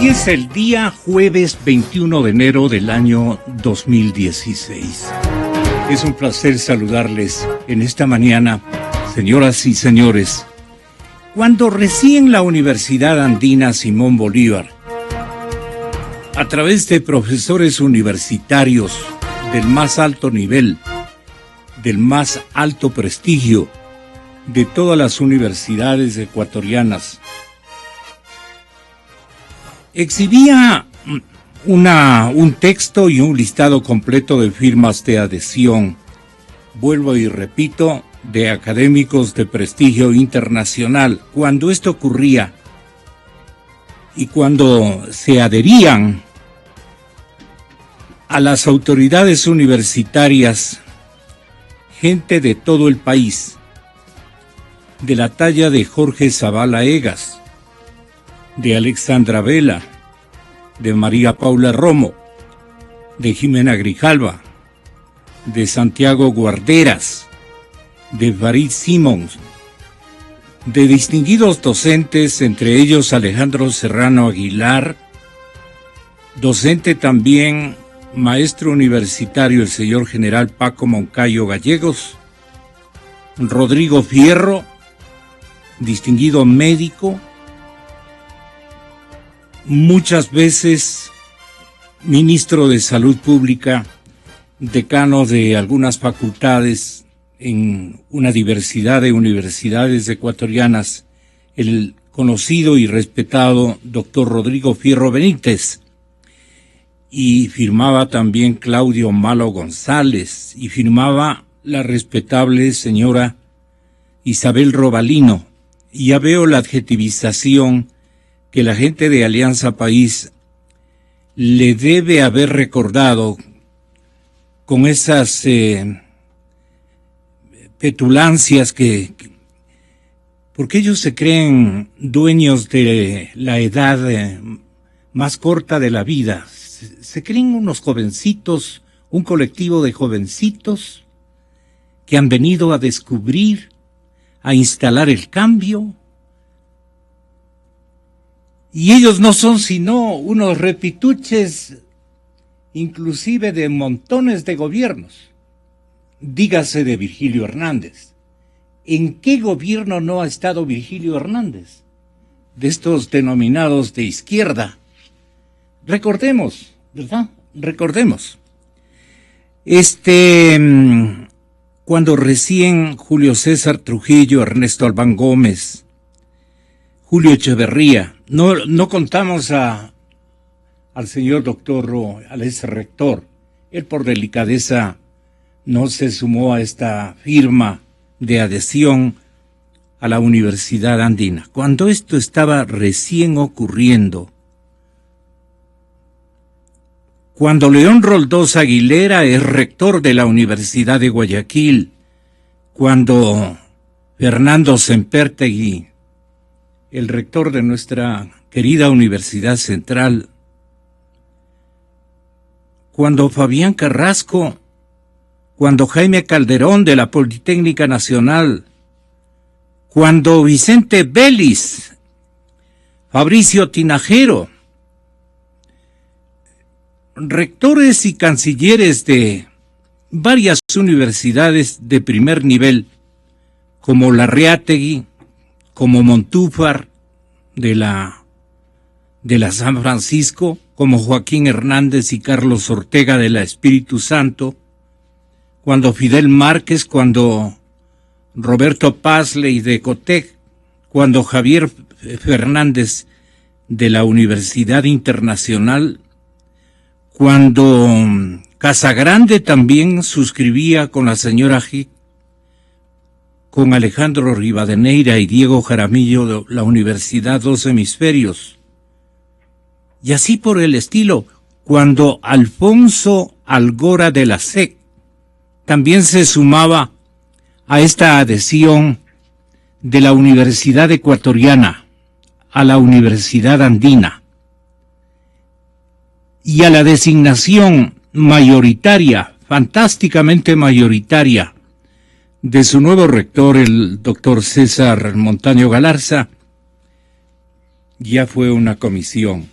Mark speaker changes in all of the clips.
Speaker 1: Hoy es el día jueves 21 de enero del año 2016. Es un placer saludarles en esta mañana, señoras y señores. Cuando recién la Universidad Andina Simón Bolívar, a través de profesores universitarios del más alto nivel, del más alto prestigio de todas las universidades ecuatorianas, exhibía un texto y un listado completo de firmas de adhesión, vuelvo y repito, de académicos de prestigio internacional. Cuando esto ocurría y cuando se adherían a las autoridades universitarias gente de todo el país, de la talla de Jorge Zavala Egas, de Alexandra Vela, de María Paula Romo, de Jimena Grijalva, de Santiago Guarderas, de Farid Simons, de distinguidos docentes, entre ellos Alejandro Serrano Aguilar, docente también, maestro universitario el señor general Paco Moncayo Gallegos, Rodrigo Fierro, distinguido médico, muchas veces ministro de Salud Pública, decano de algunas facultades en una diversidad de universidades ecuatorianas, el conocido y respetado doctor Rodrigo Fierro Benítez, y firmaba también Claudio Malo González, y firmaba la respetable señora Isabel Robalino. Y ya veo la adjetivización que la gente de Alianza País le debe haber recordado con esas petulancias porque ellos se creen dueños de la edad más corta de la vida. Se creen unos jovencitos, un colectivo de jovencitos que han venido a descubrir, a instalar el cambio. Y ellos no son sino unos repituches, inclusive de montones de gobiernos. Dígase de Virgilio Hernández. ¿En qué gobierno no ha estado Virgilio Hernández? De estos denominados de izquierda. Recordemos, ¿verdad? Recordemos. Cuando recién Julio César Trujillo, Ernesto Albán Gómez, Julio Echeverría, no contamos al señor doctor, al ex rector. Él por delicadeza no se sumó a esta firma de adhesión a la Universidad Andina. Cuando esto estaba recién ocurriendo, cuando León Roldós Aguilera es rector de la Universidad de Guayaquil, cuando Fernando Sempértegui, el rector de nuestra querida Universidad Central, cuando Fabián Carrasco, cuando Jaime Calderón de la Politécnica Nacional, cuando Vicente Vélez, Fabricio Tinajero, rectores y cancilleres de varias universidades de primer nivel, como Larreategui, como Montúfar de la San Francisco, como Joaquín Hernández y Carlos Ortega de la Espíritu Santo, cuando Fidel Márquez, cuando Roberto Pazley de Ecotec, cuando Javier Fernández de la Universidad Internacional, cuando Casagrande también suscribía con la señora G, con Alejandro Rivadeneira y Diego Jaramillo de la Universidad Dos Hemisferios. Y así por el estilo, cuando Alfonso Algora de la SEC también se sumaba a esta adhesión de la Universidad Ecuatoriana a la Universidad Andina y a la designación mayoritaria, fantásticamente mayoritaria, de su nuevo rector, el doctor César Montaño Galarza, ya fue una comisión.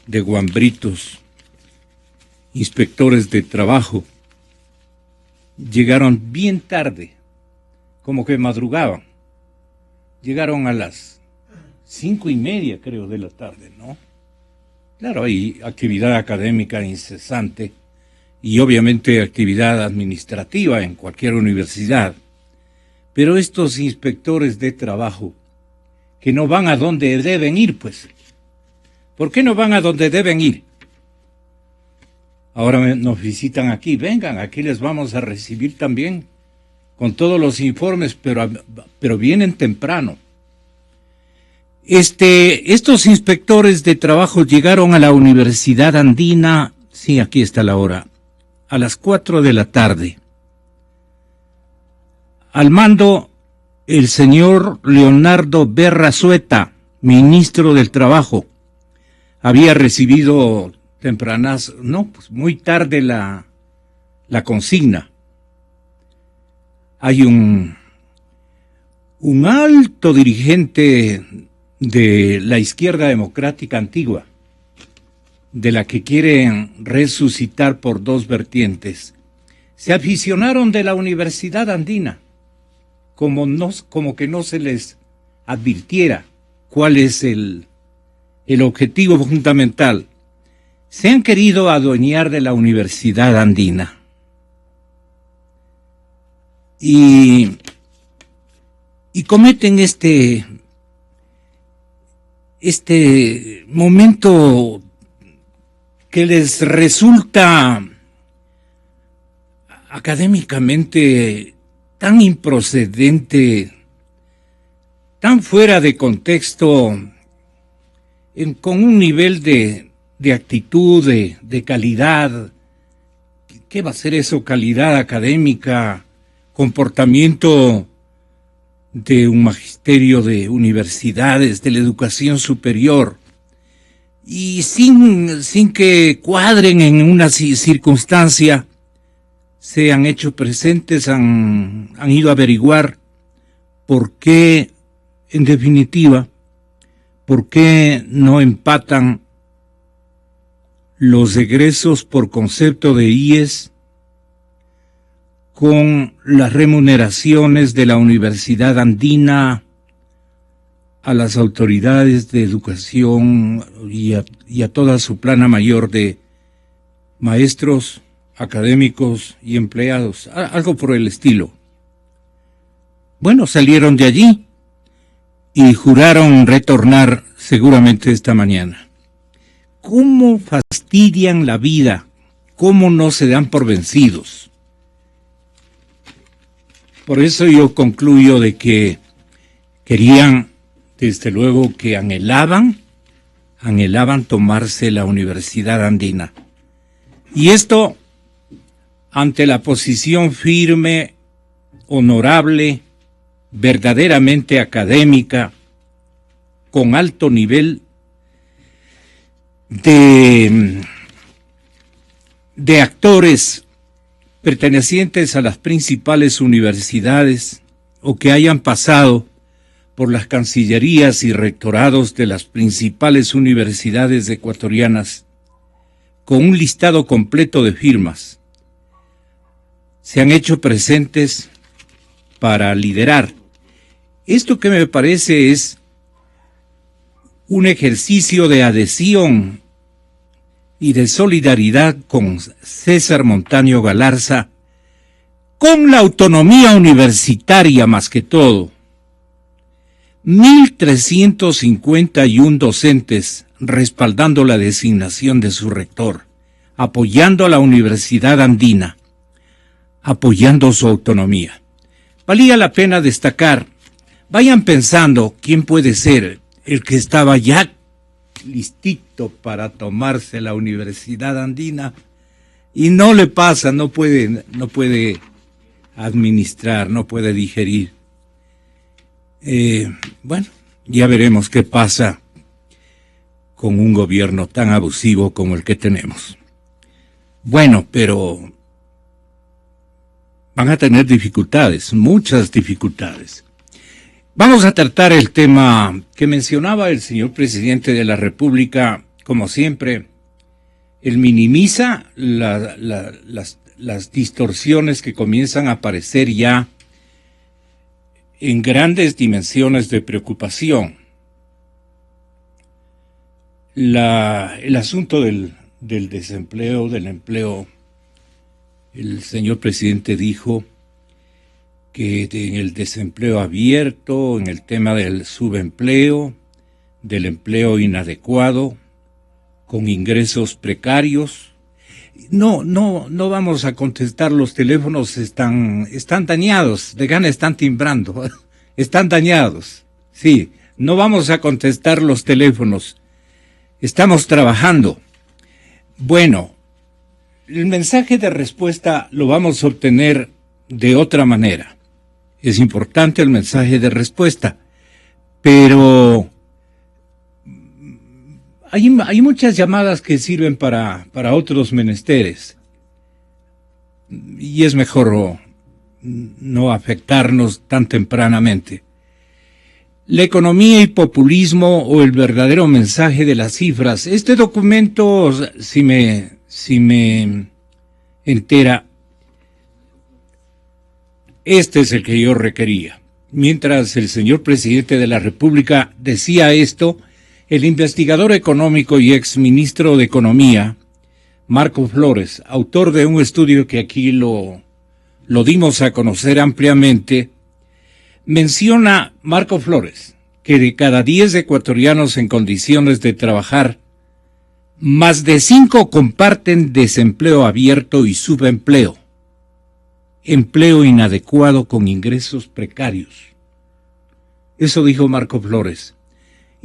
Speaker 1: de guambritos, inspectores de trabajo, llegaron bien tarde, como que madrugaban. Llegaron a las 5:30, creo, de la tarde, ¿no? Claro, hay actividad académica incesante y obviamente actividad administrativa en cualquier universidad. Pero estos inspectores de trabajo, que no van a donde deben ir, pues. ¿Por qué no van a donde deben ir? Ahora nos visitan aquí, vengan, aquí les vamos a recibir también con todos los informes, pero vienen temprano. Estos inspectores de trabajo llegaron a la Universidad Andina, sí, aquí está la hora, a las 4 de la tarde. Al mando, el señor Leonardo Berrazueta, ministro del Trabajo. Había recibido tempranas, no, pues muy tarde la consigna. Hay un alto dirigente de la izquierda democrática antigua, de la que quieren resucitar por dos vertientes. Se aficionaron de la Universidad Andina, como que no se les advirtiera cuál es el objetivo fundamental. Se han querido adueñar de la Universidad Andina. Y cometen este momento que les resulta académicamente tan improcedente, tan fuera de contexto, con un nivel de actitud, de calidad. ¿Qué va a ser eso? Calidad académica, comportamiento de un magisterio de universidades, de la educación superior, y sin que cuadren en una circunstancia, se han hecho presentes, han ido a averiguar por qué, en definitiva, por qué no empatan los egresos por concepto de IES con las remuneraciones de la Universidad Andina a las autoridades de educación y a toda su plana mayor de maestros, académicos y empleados, algo por el estilo. Bueno, salieron de allí y juraron retornar seguramente esta mañana. ¿Cómo fastidian la vida? ¿Cómo no se dan por vencidos? Por eso yo concluyo de que querían, desde luego que anhelaban tomarse la Universidad Andina. Y esto ante la posición firme, honorable, verdaderamente académica, con alto nivel de actores pertenecientes a las principales universidades o que hayan pasado por las cancillerías y rectorados de las principales universidades ecuatorianas, con un listado completo de firmas. Se han hecho presentes para liderar. Esto que me parece es un ejercicio de adhesión y de solidaridad con César Montaño Galarza, con la autonomía universitaria más que todo. 1.351 docentes respaldando la designación de su rector, apoyando a la Universidad Andina, apoyando su autonomía. Valía la pena destacar, vayan pensando quién puede ser el que estaba ya listito para tomarse la Universidad Andina y no le pasa, no puede administrar, no puede digerir. Bueno, ya veremos qué pasa con un gobierno tan abusivo como el que tenemos. Bueno, pero van a tener dificultades, muchas dificultades. Vamos a tratar el tema que mencionaba el señor presidente de la República como siempre, él minimiza las distorsiones que comienzan a aparecer ya en grandes dimensiones de preocupación. El asunto del desempleo, del empleo, el señor presidente dijo que en el desempleo abierto, en el tema del subempleo, del empleo inadecuado, con ingresos precarios. No vamos a contestar, los teléfonos están dañados, de gana están timbrando, están dañados. Sí, no vamos a contestar los teléfonos, estamos trabajando. Bueno, el mensaje de respuesta lo vamos a obtener de otra manera. Es importante el mensaje de respuesta, pero hay muchas llamadas que sirven para otros menesteres, y es mejor no afectarnos tan tempranamente. La economía y populismo, o el verdadero mensaje de las cifras. Este documento, si me entera, este es el que yo requería. Mientras el señor presidente de la República decía esto, el investigador económico y exministro de Economía, Marco Flores, autor de un estudio que aquí lo dimos a conocer ampliamente, menciona Marco Flores que de cada 10 ecuatorianos en condiciones de trabajar, más de 5 comparten desempleo abierto y subempleo, empleo inadecuado con ingresos precarios. Eso dijo Marco Flores.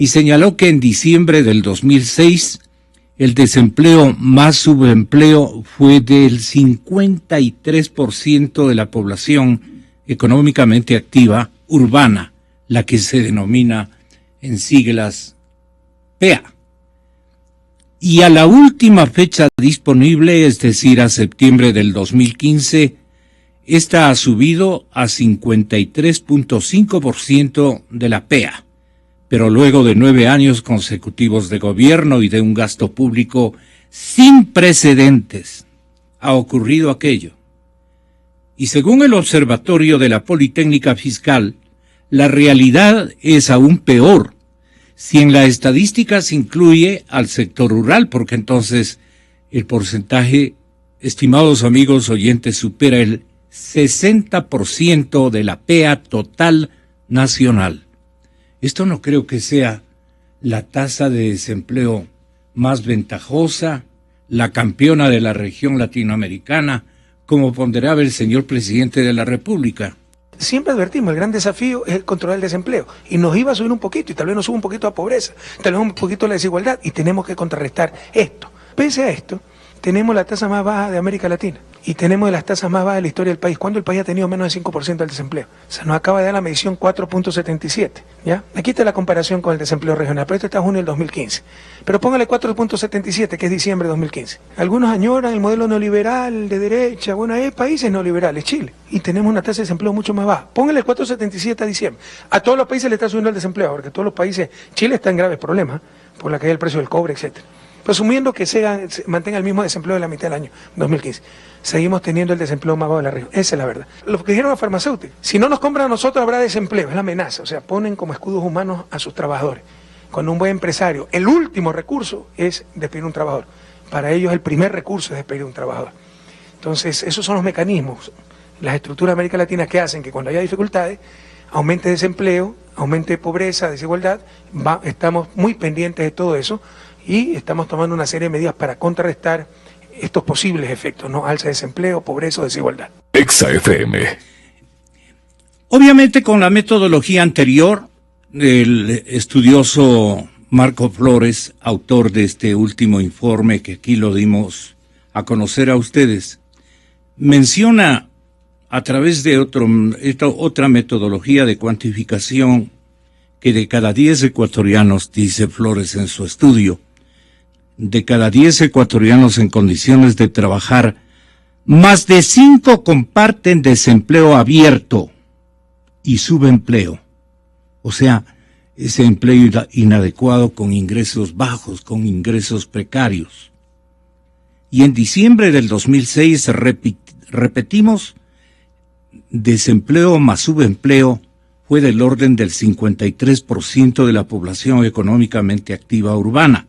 Speaker 1: Y señaló que en diciembre del 2006 el desempleo más subempleo fue del 53% de la población económicamente activa urbana, la que se denomina en siglas PEA. Y a la última fecha disponible, es decir, a septiembre del 2015, esta ha subido a 53.5% de la PEA. Pero luego de 9 años consecutivos de gobierno y de un gasto público sin precedentes, ha ocurrido aquello. Y según el Observatorio de la Politécnica Fiscal, la realidad es aún peor si en la estadística se incluye al sector rural, porque entonces el porcentaje, estimados amigos oyentes, supera el 60% de la PEA total nacional. Esto no creo que sea la tasa de desempleo más ventajosa, la campeona de la región latinoamericana, como ponderaba el señor presidente de la República.
Speaker 2: Siempre advertimos, el gran desafío es el controlar el desempleo, y nos iba a subir un poquito, y tal vez nos suba un poquito la pobreza, tal vez un poquito la desigualdad, y tenemos que contrarrestar esto. Pese a esto, tenemos la tasa más baja de América Latina, y tenemos de las tasas más bajas de la historia del país, cuando el país ha tenido menos del 5% del desempleo. O sea, nos acaba de dar la medición 4.77, ¿ya? Aquí está la comparación con el desempleo regional, pero esto está en junio del 2015. Pero póngale 4.77, que es diciembre de 2015. Algunos añoran el modelo neoliberal de derecha. Bueno, hay países neoliberales, Chile, y tenemos una tasa de desempleo mucho más baja. Póngale el 4.77 a diciembre. A todos los países le está subiendo el desempleo, porque todos los países, Chile está en graves problemas por la caída del precio del cobre, etcétera. Asumiendo que se mantenga el mismo desempleo de la mitad del año 2015. Seguimos teniendo el desempleo más bajo de la región. Esa es la verdad. Lo que dijeron a farmacéuticos, si no nos compran a nosotros habrá desempleo, es la amenaza. O sea, ponen como escudos humanos a sus trabajadores. Cuando un buen empresario, el último recurso es despedir a un trabajador. Para ellos el primer recurso es despedir a un trabajador. Entonces, esos son los mecanismos, las estructuras de América Latina que hacen que cuando haya dificultades, aumente desempleo, aumente pobreza, desigualdad. Estamos muy pendientes de todo eso. Y estamos tomando una serie de medidas para contrarrestar estos posibles efectos, ¿no? Alza de desempleo, pobreza o desigualdad.
Speaker 3: Exa FM.
Speaker 1: Obviamente con la metodología anterior, el estudioso Marco Flores, autor de este último informe que aquí lo dimos a conocer a ustedes, menciona a través de otra metodología de cuantificación que de cada 10 ecuatorianos, dice Flores en su estudio, de cada 10 ecuatorianos en condiciones de trabajar, más de 5 comparten desempleo abierto y subempleo. O sea, ese empleo inadecuado con ingresos bajos, con ingresos precarios. Y en diciembre del 2006 repetimos, desempleo más subempleo fue del orden del 53% de la población económicamente activa urbana.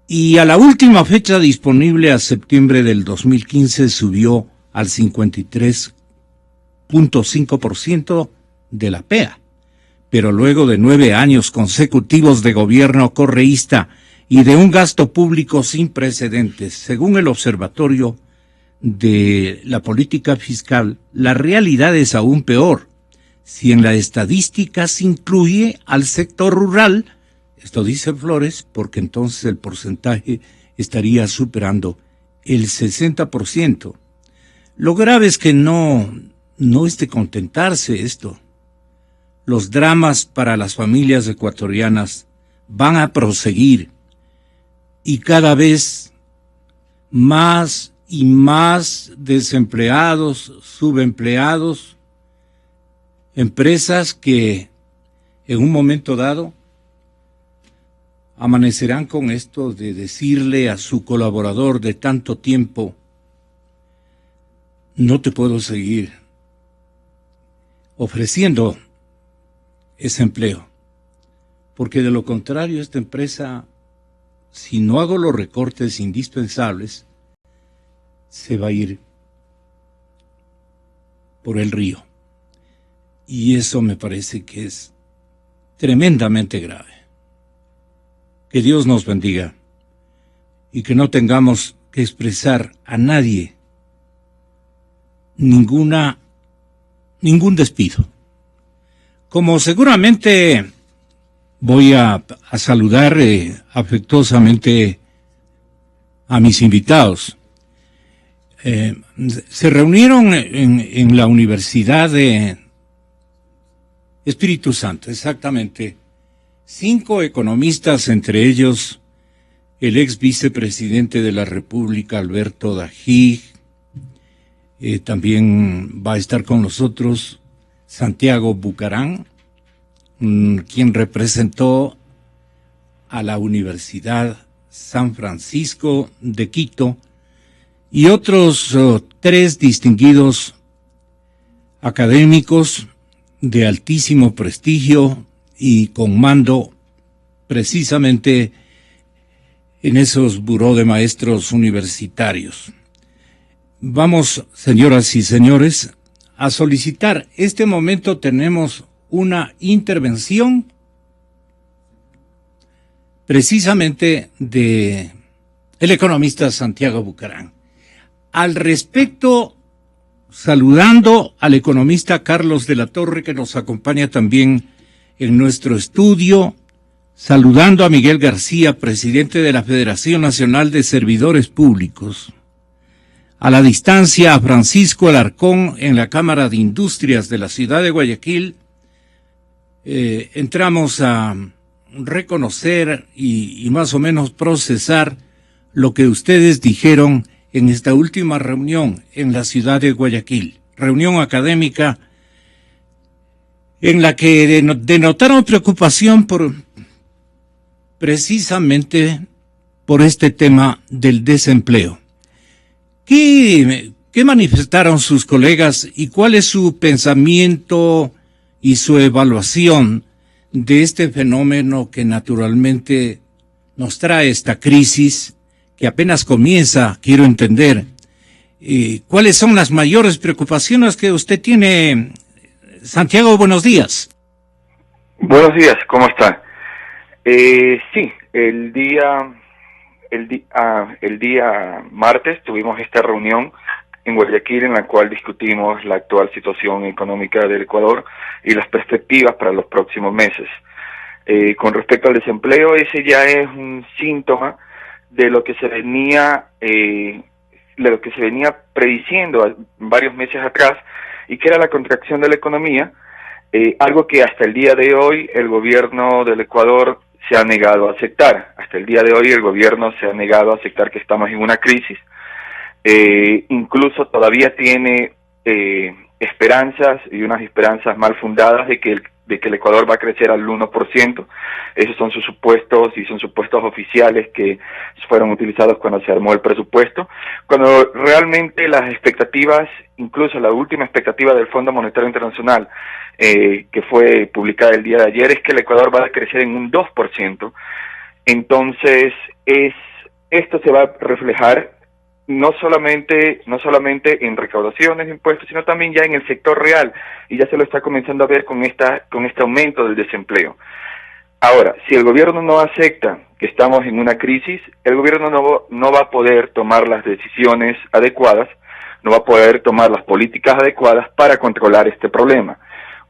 Speaker 1: Y a la última fecha disponible, a septiembre del 2015, subió al 53.5% de la PEA. Pero luego de 9 años consecutivos de gobierno correísta y de un gasto público sin precedentes, según el Observatorio de la Política Fiscal, la realidad es aún peor. Si en la estadística se incluye al sector rural, esto dice Flores, porque entonces el porcentaje estaría superando el 60%. Lo grave es que no es de contentarse esto. Los dramas para las familias ecuatorianas van a proseguir y cada vez más y más desempleados, subempleados, empresas que en un momento dado amanecerán con esto de decirle a su colaborador de tanto tiempo: no te puedo seguir ofreciendo ese empleo, porque de lo contrario esta empresa, si no hago los recortes indispensables, se va a ir por el río. Y eso me parece que es tremendamente grave. Que Dios nos bendiga y que no tengamos que expresar a nadie ningún despido. Como seguramente voy a saludar afectuosamente a mis invitados. Se reunieron en la Universidad de Espíritu Santo, exactamente, 5 economistas, entre ellos el ex vicepresidente de la República, Alberto Dajig. También va a estar con nosotros Santiago Bucarán, quien representó a la Universidad San Francisco de Quito, y otros 3 distinguidos académicos de altísimo prestigio y con mando precisamente en esos buró de maestros universitarios. Vamos, señoras y señores, a solicitar. Este momento tenemos una intervención precisamente de el economista Santiago Bucarán. Al respecto, saludando al economista Carlos de la Torre, que nos acompaña también en nuestro estudio, saludando a Miguel García, presidente de la Federación Nacional de Servidores Públicos, a la distancia a Francisco Alarcón en la Cámara de Industrias de la ciudad de Guayaquil. Entramos a reconocer y más o menos procesar lo que ustedes dijeron en esta última reunión en la ciudad de Guayaquil, reunión académica en la que denotaron preocupación precisamente por este tema del desempleo. ¿Qué manifestaron sus colegas y cuál es su pensamiento y su evaluación de este fenómeno que naturalmente nos trae esta crisis que apenas comienza? Quiero entender cuáles son las mayores preocupaciones que usted tiene. Santiago, buenos días.
Speaker 3: Buenos días, ¿cómo está? Sí, el día martes tuvimos esta reunión en Guayaquil en la cual discutimos la actual situación económica del Ecuador y las perspectivas para los próximos meses. Con respecto al desempleo, ese ya es un síntoma de lo que se venía prediciendo varios meses atrás, y que era la contracción de la economía, algo que hasta el día de hoy el gobierno del Ecuador se ha negado a aceptar. Hasta el día de hoy el gobierno se ha negado a aceptar que estamos en una crisis. Incluso todavía tiene esperanzas y unas esperanzas mal fundadas de que el Ecuador va a crecer al 1%. Esos son sus supuestos y son supuestos oficiales que fueron utilizados cuando se armó el presupuesto, cuando realmente las expectativas, incluso la última expectativa del Fondo Monetario Internacional, que fue publicada el día de ayer, es que el Ecuador va a crecer en un 2%. Entonces, esto se va a reflejar no solamente en recaudaciones de impuestos, sino también ya en el sector real, y ya se lo está comenzando a ver con este aumento del desempleo. Ahora, si el gobierno no acepta que estamos en una crisis, el gobierno no va a poder tomar las decisiones adecuadas, no va a poder tomar las políticas adecuadas para controlar este problema.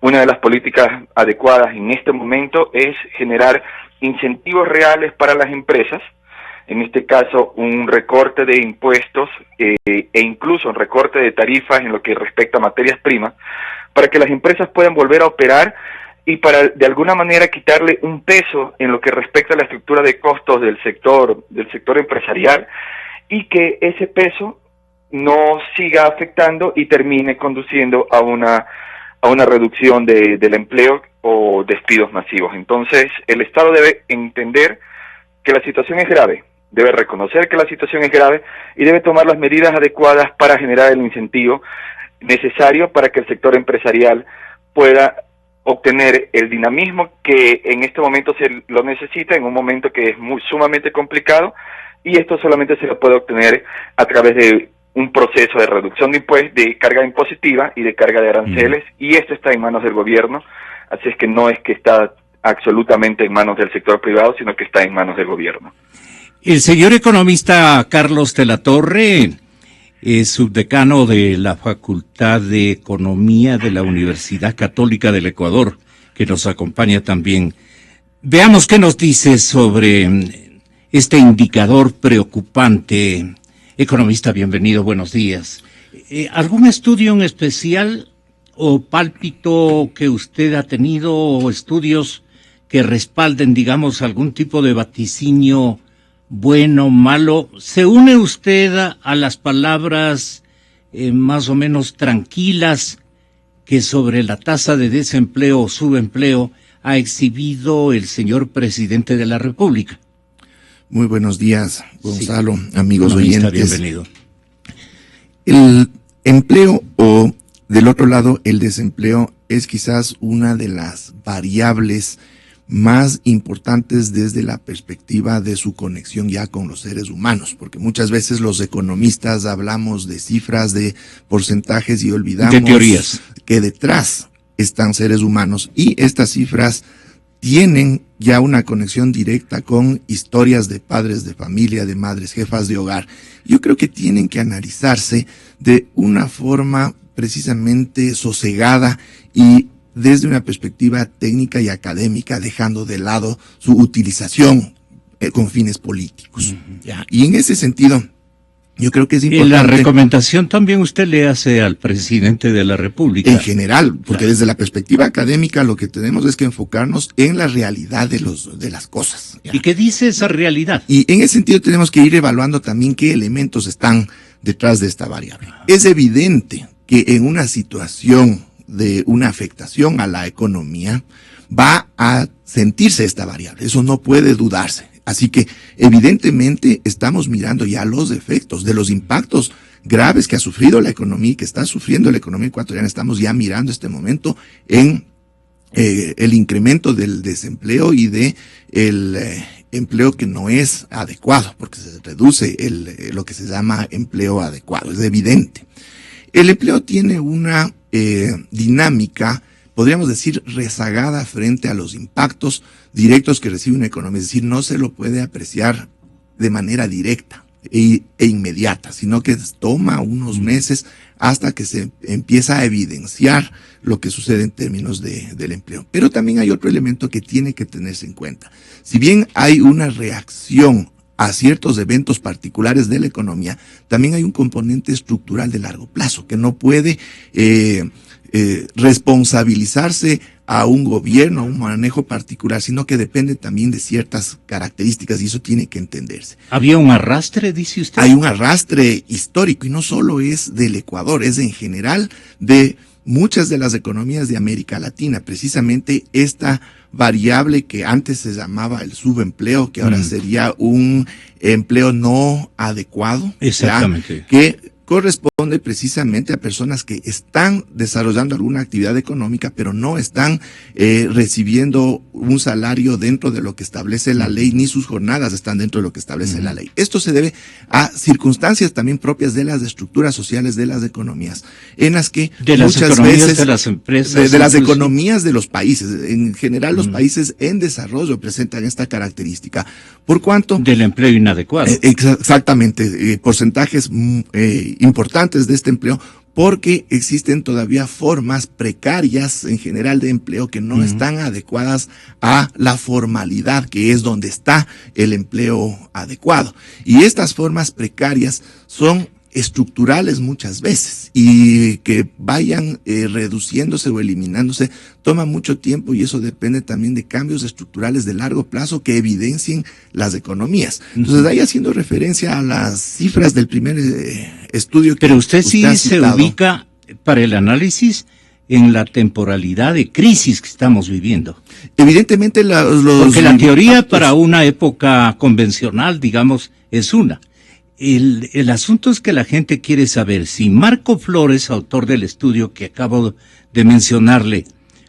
Speaker 3: Una de las políticas adecuadas en este momento es generar incentivos reales para las empresas, en este caso un recorte de impuestos e incluso un recorte de tarifas en lo que respecta a materias primas, para que las empresas puedan volver a operar y para de alguna manera quitarle un peso en lo que respecta a la estructura de costos del sector empresarial, y que ese peso no siga afectando y termine conduciendo a una reducción del empleo o despidos masivos. Entonces, el Estado debe entender que la situación es grave, debe reconocer que la situación es grave y debe tomar las medidas adecuadas para generar el incentivo necesario para que el sector empresarial pueda obtener el dinamismo que en este momento se lo necesita, en un momento que es sumamente complicado, y esto solamente se lo puede obtener a través de un proceso de reducción de impuestos, de carga impositiva y de carga de aranceles, y esto está en manos del gobierno, así es que no es que está absolutamente en manos del sector privado, sino que está en manos del gobierno.
Speaker 1: El señor economista Carlos de la Torre es subdecano de la Facultad de Economía de la Universidad Católica del Ecuador, que nos acompaña también. Veamos qué nos dice sobre este indicador preocupante. Economista, bienvenido, buenos días. ¿Algún estudio en especial o pálpito que usted ha tenido, o estudios que respalden, digamos, algún tipo de vaticinio bueno, malo? ¿Se une usted a las palabras más o menos tranquilas que sobre la tasa de desempleo o subempleo ha exhibido el señor presidente de la República?
Speaker 4: Muy buenos días, Gonzalo, sí, amigos oyentes.
Speaker 1: Bienvenido.
Speaker 4: El empleo, o del otro lado, el desempleo, es quizás una de las variables más importantes desde la perspectiva de su conexión ya con los seres humanos, porque muchas veces los economistas hablamos de cifras, de porcentajes, y olvidamos
Speaker 1: de teorías,
Speaker 4: que detrás están seres humanos, y estas cifras tienen ya una conexión directa con historias de padres de familia, de madres, jefas de hogar. Yo creo que tienen que analizarse de una forma precisamente sosegada y desde una perspectiva técnica y académica, dejando de lado su utilización con fines políticos. ¿Ya? Y en ese sentido, yo creo que es importante.
Speaker 1: Y la recomendación también usted le hace al presidente de la República.
Speaker 4: En general, porque desde la perspectiva académica lo que tenemos es que enfocarnos en la realidad de las cosas. ¿Ya?
Speaker 1: ¿Y qué dice esa realidad?
Speaker 4: Y en ese sentido tenemos que ir evaluando también qué elementos están detrás de esta variable. Es evidente que en una situación de una afectación a la economía va a sentirse esta variable, eso no puede dudarse. Así que evidentemente estamos mirando ya los efectos de los impactos graves que ha sufrido la economía y que está sufriendo la economía ecuatoriana. Estamos ya mirando este momento en el incremento del desempleo y de el empleo que no es adecuado, porque se reduce lo que se llama empleo adecuado, es evidente. El empleo tiene una dinámica, podríamos decir, rezagada frente a los impactos directos que recibe una economía. Es decir, no se lo puede apreciar de manera directa e inmediata, sino que toma unos meses hasta que se empieza a evidenciar lo que sucede en términos del empleo. Pero también hay otro elemento que tiene que tenerse en cuenta. Si bien hay una reacción a ciertos eventos particulares de la economía, también hay un componente estructural de largo plazo que no puede responsabilizarse a un gobierno, a un manejo particular, sino que depende también de ciertas características, y eso tiene que entenderse.
Speaker 1: ¿Había un arrastre, dice usted?
Speaker 4: Hay un arrastre histórico, y no solo es del Ecuador, es en general de muchas de las economías de América Latina, precisamente esta variable que antes se llamaba el subempleo, que ahora sería un empleo no adecuado,
Speaker 1: exactamente,
Speaker 4: que corresponde precisamente a personas que están desarrollando alguna actividad económica, pero no están recibiendo un salario dentro de lo que establece la ley, ni sus jornadas están dentro de lo que establece la ley. Esto se debe a circunstancias también propias de las estructuras sociales de las economías, en las que
Speaker 1: de las
Speaker 4: muchas
Speaker 1: economías
Speaker 4: veces
Speaker 1: de las empresas,
Speaker 4: de las economías de los países, en general los países en desarrollo presentan esta característica. ¿Por cuánto?
Speaker 1: Del empleo inadecuado.
Speaker 4: Exactamente, porcentajes importantes de este empleo, porque existen todavía formas precarias en general de empleo que no están adecuadas a la formalidad, que es donde está el empleo adecuado. Y estas formas precarias son estructurales muchas veces, y que vayan reduciéndose o eliminándose toma mucho tiempo, y eso depende también de cambios estructurales de largo plazo que evidencien las economías. Entonces, ahí haciendo referencia a las cifras del primer estudio que
Speaker 1: pero usted sí
Speaker 4: ha
Speaker 1: se
Speaker 4: citado,
Speaker 1: ubica para el análisis en la temporalidad de crisis que estamos viviendo.
Speaker 4: evidentemente
Speaker 1: Porque la teoría para una época convencional, digamos, es una. El asunto es que la gente quiere saber si Marco Flores, autor del estudio que acabo de mencionarle,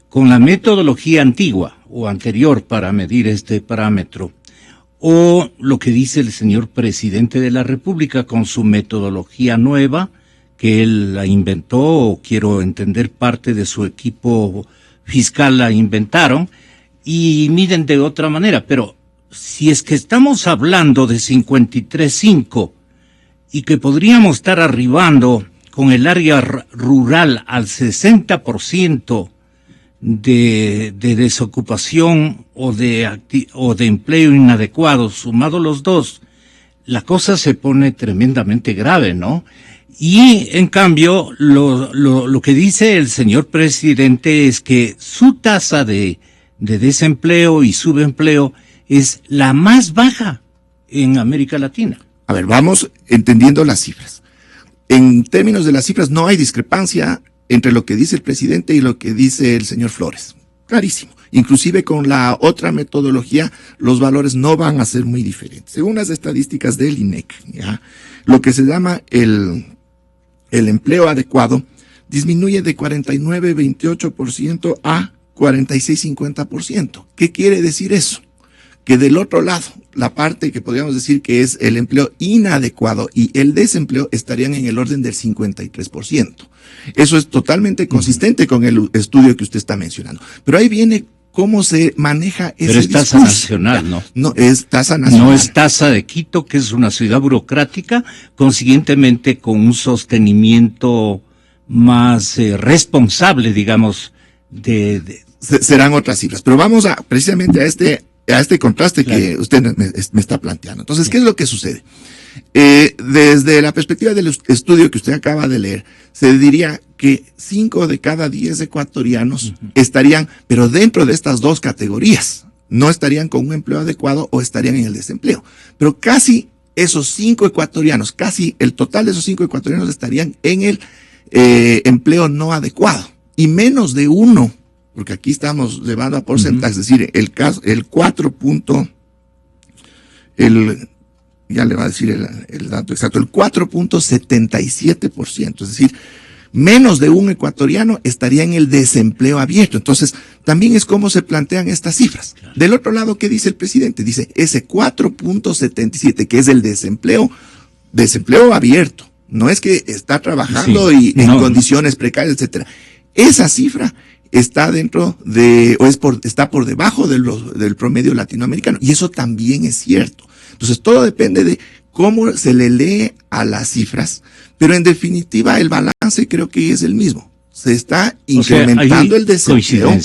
Speaker 1: con la metodología antigua o anterior para medir este parámetro, o lo que dice el señor presidente de la República con su metodología nueva, que él la inventó, o quiero entender parte de su equipo fiscal la inventaron, y miden de otra manera. Pero si es que estamos hablando de 53.5 y que podríamos estar arribando con el área rural al 60% de desocupación o de empleo inadecuado, sumado los dos, la cosa se pone tremendamente grave, ¿no? Y en cambio, lo que dice el señor presidente es que su tasa de desempleo y subempleo es la más baja en América Latina.
Speaker 4: A ver, vamos entendiendo las cifras. En términos de las cifras no hay discrepancia entre lo que dice el presidente y lo que dice el señor Flores. Clarísimo. Inclusive con la otra metodología, los valores no van a ser muy diferentes. Según las estadísticas del INEC, ¿ya? Lo que se llama el empleo adecuado disminuye de 49,28% a 46,50%. ¿Qué quiere decir eso? Que del otro lado, la parte que podríamos decir que es el empleo inadecuado y el desempleo estarían en el orden del 53%. Eso es totalmente consistente con el estudio que usted está mencionando. Pero ahí viene cómo se maneja ese
Speaker 1: Pero es tasa nacional, ¿no?
Speaker 4: No, es tasa nacional.
Speaker 1: No es tasa de Quito, que es una ciudad burocrática, consiguientemente con un sostenimiento más responsable, digamos,
Speaker 4: serán otras cifras. Pero vamos precisamente a este contraste que usted me está planteando. Entonces, ¿qué es lo que sucede? Desde la perspectiva del estudio que usted acaba de leer, se diría que 5 de cada 10 ecuatorianos estarían, pero dentro de estas dos categorías, no estarían con un empleo adecuado o estarían en el desempleo. Pero casi esos 5 ecuatorianos, casi el total de esos 5 ecuatorianos estarían en el empleo no adecuado. Y menos de uno, porque aquí estamos llevando a porcentajes, es decir, ya le va a decir el dato exacto, el 4,77%, es decir, menos de un ecuatoriano estaría en el desempleo abierto. Entonces, también es cómo se plantean estas cifras. Claro. Del otro lado, ¿qué dice el presidente? Dice, ese 4,77, que es el desempleo abierto, no es que está trabajando en condiciones precarias, etcétera. Esa cifra está está por debajo del promedio latinoamericano, y eso también es cierto. Entonces, todo depende de cómo se le lee a las cifras, pero en definitiva el balance creo que es el mismo. Se está incrementando el desempleo.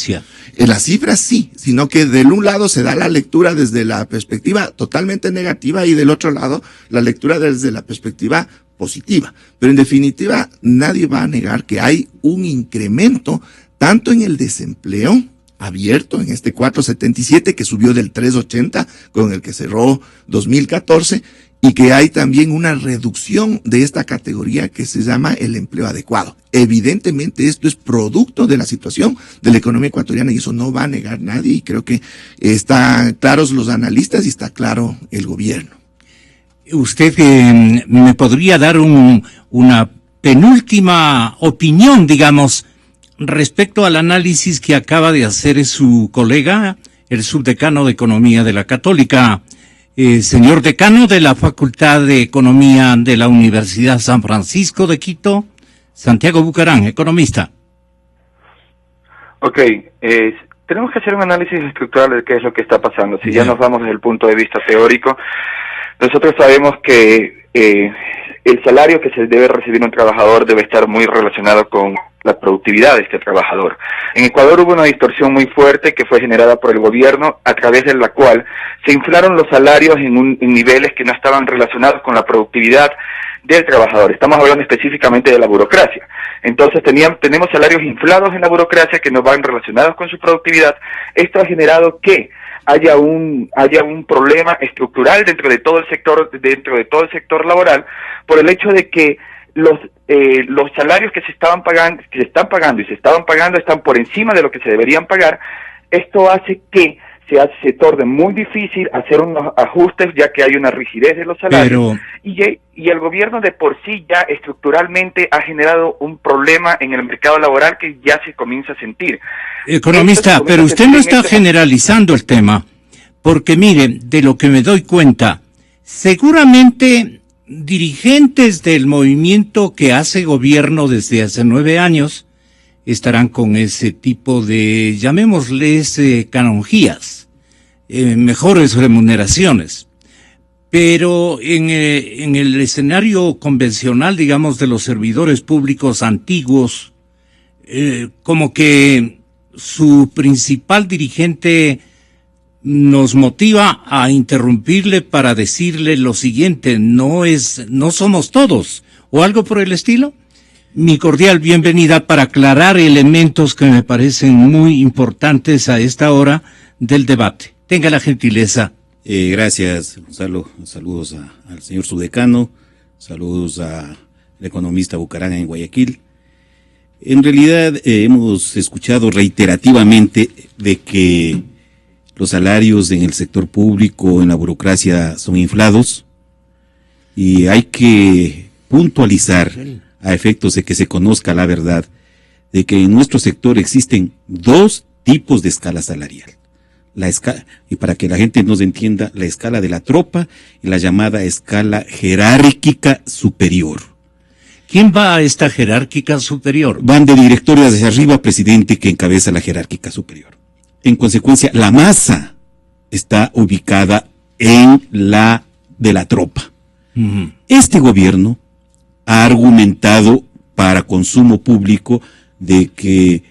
Speaker 4: En las cifras sí, sino que del un lado se da la lectura desde la perspectiva totalmente negativa y del otro lado la lectura desde la perspectiva positiva. Pero en definitiva nadie va a negar que hay un incremento tanto en el desempleo abierto, en este 4,77 que subió del 3,80 con el que cerró 2014, y que hay también una reducción de esta categoría que se llama el empleo adecuado. Evidentemente esto es producto de la situación de la economía ecuatoriana y eso no va a negar nadie, y creo que están claros los analistas y está claro el gobierno.
Speaker 1: ¿Usted me podría dar una penúltima opinión, digamos, respecto al análisis que acaba de hacer su colega, el subdecano de Economía de la Católica, señor decano de la Facultad de Economía de la Universidad San Francisco de Quito, Santiago Bucarán, economista?
Speaker 3: Ok, tenemos que hacer un análisis estructural de qué es lo que está pasando. Si ya nos vamos desde el punto de vista teórico, nosotros sabemos que el salario que se debe recibir un trabajador debe estar muy relacionado con la productividad de este trabajador. En Ecuador hubo una distorsión muy fuerte que fue generada por el gobierno, a través de la cual se inflaron los salarios en niveles que no estaban relacionados con la productividad del trabajador. Estamos hablando específicamente de la burocracia. Entonces tenemos salarios inflados en la burocracia que no van relacionados con su productividad. Esto ha generado que haya un problema estructural dentro de todo el sector laboral, por el hecho de que los salarios que se están pagando están por encima de lo que se deberían pagar. Esto hace que se torne muy difícil hacer unos ajustes, ya que hay una rigidez de los salarios. Y el gobierno de por sí ya estructuralmente ha generado un problema en el mercado laboral que ya se comienza a sentir.
Speaker 1: Economista, pero usted no está generalizando el tema, porque mire, de lo que me doy cuenta, seguramente dirigentes del movimiento que hace gobierno desde hace 9 años estarán con ese tipo de, llamémosles, canonjías, mejores remuneraciones. Pero en el escenario convencional, digamos, de los servidores públicos antiguos, como que su principal dirigente nos motiva a interrumpirle para decirle lo siguiente: no somos todos, o algo por el estilo. Mi cordial bienvenida para aclarar elementos que me parecen muy importantes a esta hora del debate. Tenga la gentileza.
Speaker 5: Gracias, Gonzalo. Saludos al señor subdecano, saludos al economista Bucarán en Guayaquil. En realidad hemos escuchado reiterativamente de que los salarios en el sector público, en la burocracia, son inflados, y hay que puntualizar, a efectos de que se conozca la verdad, de que en nuestro sector existen 2 tipos de escala salarial. La escala, y para que la gente nos entienda, la escala de la tropa y la llamada escala jerárquica superior.
Speaker 1: ¿Quién va a esta jerárquica superior?
Speaker 5: Van de directorio hacia arriba, presidente, que encabeza la jerárquica superior. En consecuencia, la masa está ubicada en la de la tropa. Este gobierno ha argumentado para consumo público de que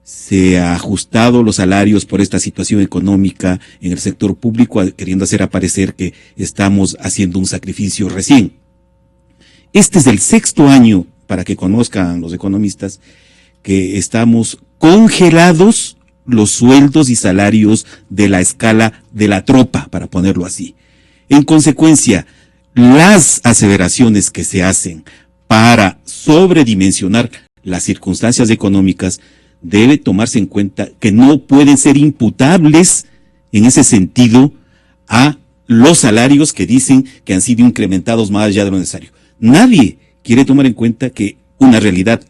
Speaker 5: se ha ajustado los salarios por esta situación económica en el sector público, queriendo hacer aparecer que estamos haciendo un sacrificio recién. Este es el 6º año, para que conozcan los economistas, que estamos congelados los sueldos y salarios de la escala de la tropa, para ponerlo así. En consecuencia, las aseveraciones que se hacen para sobredimensionar las circunstancias económicas debe tomarse en cuenta que no pueden ser imputables en ese sentido a los salarios que dicen que han sido incrementados más allá de lo necesario. Nadie quiere tomar en cuenta que una realidad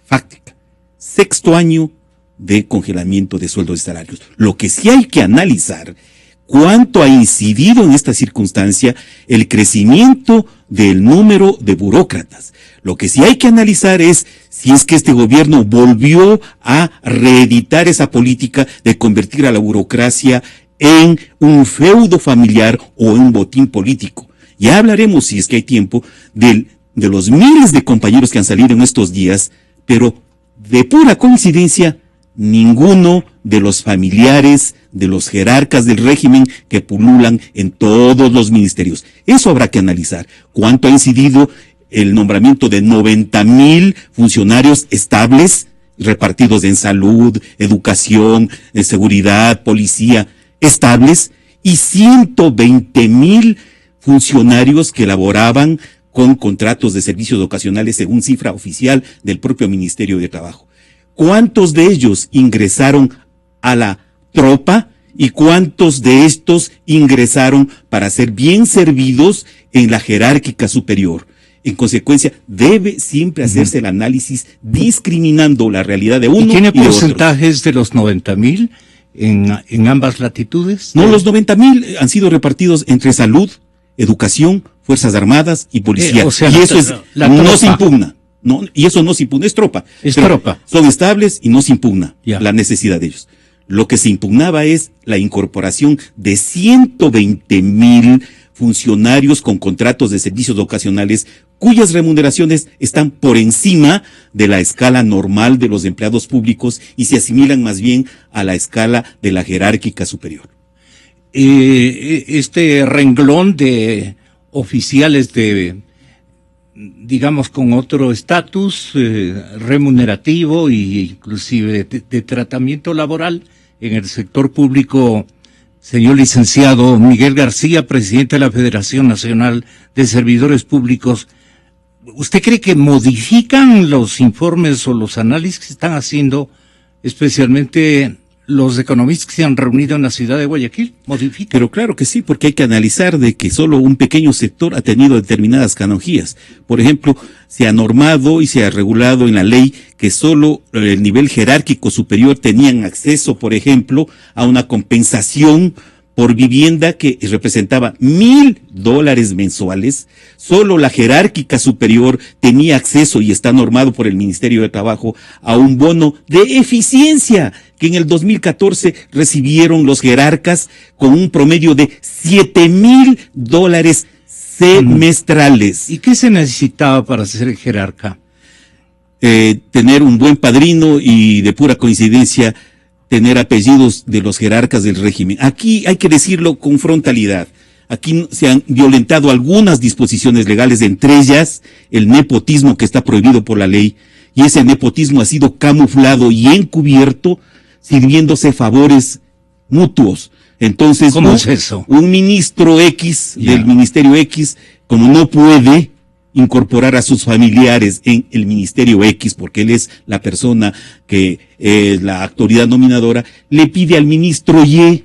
Speaker 5: fáctica. 6º año de congelamiento de sueldos y salarios. Lo que sí hay que analizar, cuánto ha incidido en esta circunstancia el crecimiento del número de burócratas. Lo que sí hay que analizar es si es que este gobierno volvió a reeditar esa política de convertir a la burocracia en un feudo familiar o un botín político. Ya hablaremos, si es que hay tiempo, de los miles de compañeros que han salido en estos días, pero de pura coincidencia, ninguno de los familiares de los jerarcas del régimen que pululan en todos los ministerios. Eso habrá que analizar. ¿Cuánto ha incidido el nombramiento de 90,000 funcionarios estables, repartidos en salud, educación, seguridad, policía, estables, y 120,000 funcionarios que laboraban con contratos de servicios ocasionales según cifra oficial del propio Ministerio de Trabajo. ¿Cuántos de ellos ingresaron a la tropa y cuántos de estos ingresaron para ser bien servidos en la jerárquica superior? En consecuencia, debe siempre hacerse el análisis discriminando la realidad de uno
Speaker 1: ¿Y tiene
Speaker 5: y de otro.
Speaker 1: porcentajes de los 90,000 en ambas latitudes?
Speaker 5: No, los 90,000 han sido repartidos entre salud, educación, Fuerzas Armadas y policía.
Speaker 1: O sea,
Speaker 5: y eso no
Speaker 1: tropa.
Speaker 5: se impugna. No, y eso no se impugna, es tropa.
Speaker 1: Es
Speaker 5: Pero
Speaker 1: tropa.
Speaker 5: Son estables y no se impugna
Speaker 1: Ya.
Speaker 5: la necesidad de ellos. Lo que se impugnaba es la incorporación de 120,000 funcionarios con contratos de servicios ocasionales cuyas remuneraciones están por encima de la escala normal de los empleados públicos y se asimilan más bien a la escala de la jerárquica superior.
Speaker 1: Este renglón de oficiales digamos, con otro estatus remunerativo e inclusive de tratamiento laboral en el sector público, señor licenciado Miguel García, presidente de la Federación Nacional de Servidores Públicos, ¿usted cree que modifican los informes o los análisis que están haciendo, especialmente los economistas que se han reunido en la ciudad de Guayaquil? ¿Modifican?
Speaker 5: Pero claro que sí, porque hay que analizar de que solo un pequeño sector ha tenido determinadas canonjías. Por ejemplo, se ha normado y se ha regulado en la ley que solo el nivel jerárquico superior tenían acceso, por ejemplo, a una compensación por vivienda que representaba $1,000 mensuales. Solo la jerárquica superior tenía acceso, y está normado por el Ministerio de Trabajo, a un bono de eficiencia que en el 2014 recibieron los jerarcas con un promedio de $7,000 semestrales.
Speaker 1: ¿Y qué se necesitaba para ser jerarca?
Speaker 5: Tener un buen padrino y, de pura coincidencia, tener apellidos de los jerarcas del régimen. Aquí hay que decirlo con frontalidad. Aquí se han violentado algunas disposiciones legales, entre ellas el nepotismo que está prohibido por la ley, y ese nepotismo ha sido camuflado y encubierto sirviéndose favores mutuos. Entonces,
Speaker 1: ¿cómo es eso?
Speaker 5: Un ministro X del Ministerio X, como no puede incorporar a sus familiares en el Ministerio X, porque él es la persona que es la autoridad nominadora, le pide al ministro Y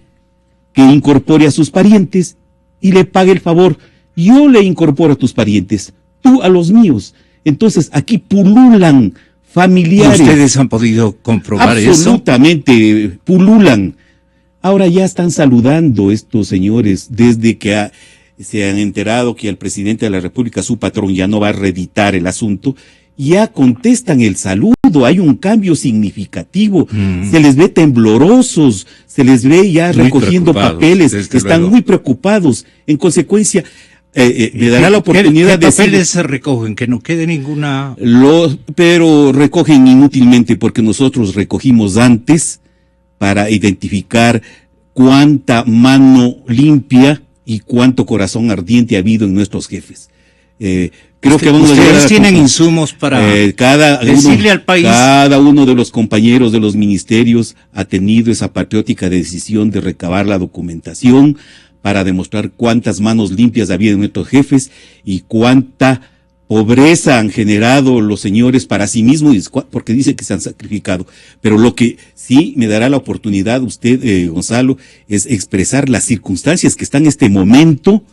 Speaker 5: que incorpore a sus parientes y le pague el favor. Yo le incorporo a tus parientes, tú a los míos. Entonces aquí pululan familiares.
Speaker 1: ¿Ustedes han podido comprobar eso?
Speaker 5: Absolutamente, pululan. Ahora ya están saludando estos señores desde que se han enterado que el presidente de la República, su patrón, ya no va a reeditar el asunto. Ya contestan el saludo, hay un cambio significativo, se les ve temblorosos, se les ve ya
Speaker 1: muy
Speaker 5: recogiendo papeles, están
Speaker 1: luego
Speaker 5: muy preocupados. En consecuencia, me dará la oportunidad
Speaker 1: ¿Qué
Speaker 5: de
Speaker 1: papeles se recogen? Que no quede ninguna...
Speaker 5: Pero recogen inútilmente, porque nosotros recogimos antes para identificar cuánta mano limpia y cuánto corazón ardiente ha habido en nuestros jefes. Creo que vamos a llegar
Speaker 1: ustedes tienen insumos para decirle al país.
Speaker 5: Cada uno de los compañeros de los ministerios ha tenido esa patriótica decisión de recabar la documentación para demostrar cuántas manos limpias había en nuestros jefes y cuánta pobreza han generado los señores para sí mismos, porque dicen que se han sacrificado. Pero lo que sí me dará la oportunidad usted, Gonzalo, es expresar las circunstancias que están en este momento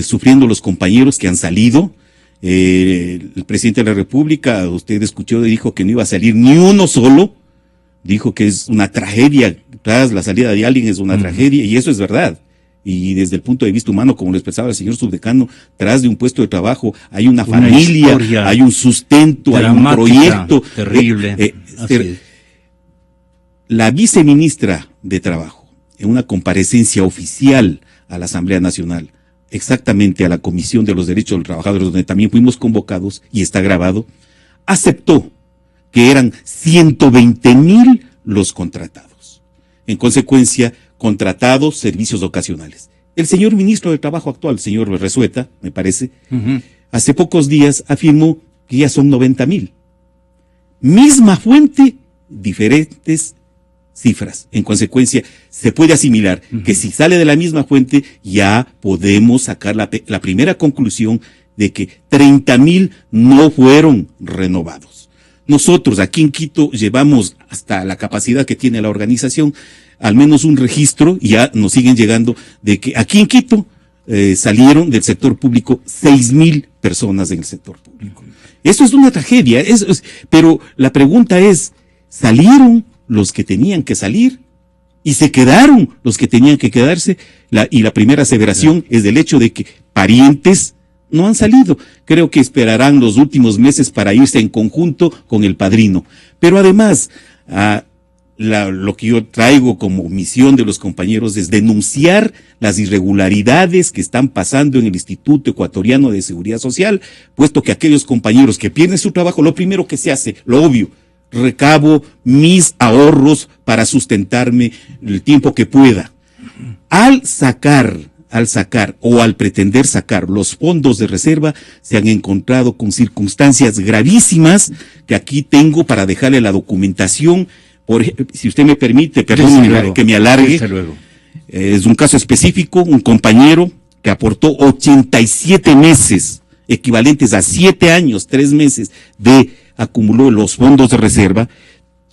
Speaker 5: sufriendo los compañeros que han salido. El presidente de la República, usted escuchó, dijo que no iba a salir ni uno solo, dijo que es una tragedia, tras la salida de alguien es una tragedia, y eso es verdad. Y desde el punto de vista humano, como lo expresaba el señor subdecano, tras de un puesto de trabajo hay una familia, hay un sustento, hay un proyecto
Speaker 1: terrible.
Speaker 5: La viceministra de Trabajo, en una comparecencia oficial a la Asamblea Nacional, exactamente a la Comisión de los Derechos de los Trabajadores, donde también fuimos convocados y está grabado, aceptó que eran 120,000 los contratados. En consecuencia, contratados servicios ocasionales. El señor ministro de Trabajo actual, el señor Resueta, me parece, hace pocos días afirmó que ya son 90,000. Misma fuente, diferentes cifras. En consecuencia, se puede asimilar que si sale de la misma fuente, ya podemos sacar la primera conclusión de que 30,000 no fueron renovados. Nosotros aquí en Quito llevamos hasta la capacidad que tiene la organización, al menos un registro, y ya nos siguen llegando, de que aquí en Quito salieron del sector público 6,000 personas en el sector público. Eso es una tragedia, pero la pregunta es, ¿salieron los que tenían que salir? ¿Y se quedaron los que tenían que quedarse? Y la primera aseveración es del hecho de que parientes no han salido. Creo que esperarán los últimos meses para irse en conjunto con el padrino. Pero además, lo que yo traigo como misión de los compañeros es denunciar las irregularidades que están pasando en el Instituto Ecuatoriano de Seguridad Social, puesto que aquellos compañeros que pierden su trabajo, lo primero que se hace, lo obvio, recabo mis ahorros para sustentarme el tiempo que pueda. Al sacar o al pretender sacar los fondos de reserva, se han encontrado con circunstancias gravísimas que aquí tengo para dejarle la documentación. Si usted me permite, perdón que me alargue. Es un caso específico, un compañero que aportó 87 meses, equivalentes a 7 años, 3 meses acumuló los fondos de reserva.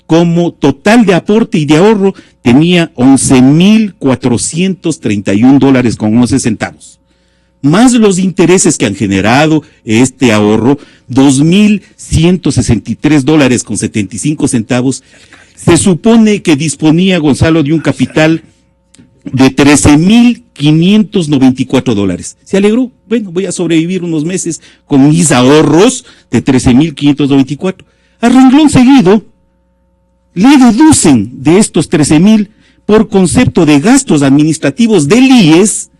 Speaker 5: Como total de aporte y de ahorro tenía $11,431.11, más los intereses que han generado este ahorro, $2,163.75. Se supone que disponía Gonzalo de un capital de $13,594. ¿Se alegró? Bueno, voy a sobrevivir unos meses con mis ahorros de $13,594. A renglón seguido, le deducen de estos 13,000 por concepto de gastos administrativos del IES